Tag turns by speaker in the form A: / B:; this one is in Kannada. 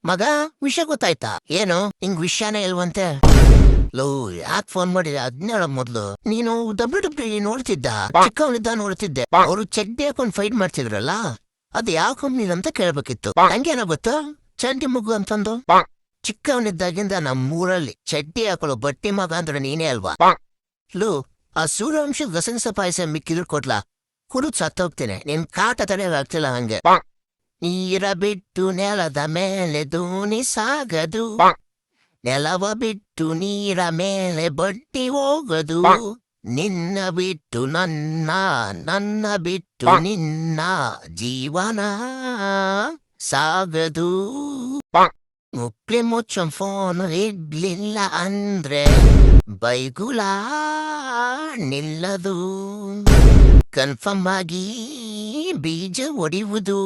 A: ಮಗ, ವಿಷಯ ಗೊತ್ತಾಯ್ತಾ? ಏನು ನಿಂಗ್ ವಿಷಯನೇ ಇಲ್ವಂತೆ? ಲೋ, ಯಾಕೆ ಫೋನ್ ಮಾಡಿದೆ ಅದ್ನೇಳ ಮೊದ್ಲು. ನೀನು WWE ನೋಡ್ತಿದ್ದ? ಚಿಕ್ಕವನಿದ್ದ ನೋಡ್ತಿದ್ದೆ. ಅವರು ಚಡ್ಡಿ ಹಾಕೊಂಡ್ ಫೈಟ್ ಮಾಡ್ತಿದ್ರಲ್ಲ, ಅದ್ ಯಾವ ಕಂಪ್ನಿ ಅಂತ ಕೇಳ್ಬೇಕಿತ್ತು. ಹಂಗೇನೋ ಗೊತ್ತು, ಚಂಡಿ ಮುಗು ಅಂತಂದು. ಚಿಕ್ಕವನಿದ್ದಾಗಿಂದ ನಮ್ಮೂರಲ್ಲಿ ಚಡ್ಡಿ ಹಾಕೊಳ್ಳೋ ಬಟ್ಟಿ ಮಗ ಅಂದ್ರೆ ನೀನೇ ಅಲ್ವಾ? ಲೋ, ಆ ಸೂರ್ಯವಂಶದ ಗಸಗಸ ಪಾಯಸ ಮಿಕ್ಕಿದ್ರು ಕೊಡ್ಲಾ, ಕುಡಿದ್ ಸತ್ತೋಗ್ತೇನೆ. ನಿನ್ ಕಾಟ ತಡೆಯಾಗ್ತಿಲ್ಲ ಹಂಗೆ. ನೀರ ಬಿಟ್ಟು ನೆಲದ ಮೇಲೆ ದೋಣಿ ಸಾಗದು, ನೆಲವ ಬಿಟ್ಟು ನೀರ ಮೇಲೆ ಬಟ್ಟಿ ಹೋಗದು, ನಿನ್ನ ಬಿಟ್ಟು ನನ್ನ, ನನ್ನ ಬಿಟ್ಟು ನಿನ್ನ ಜೀವನ ಸಾಗದು. ಮುಕ್ಲಿ ಮುಚ್ಚ ಫೋನ್ ಇಡ್ಲಿಲ್ಲ ಅಂದ್ರೆ ಬೈಗುಲ ನಿಲ್ಲದು, ಕನ್ಫರ್ಮ್ ಆಗಿ ಬೀಜ ಹೊಡಿಯುವುದು.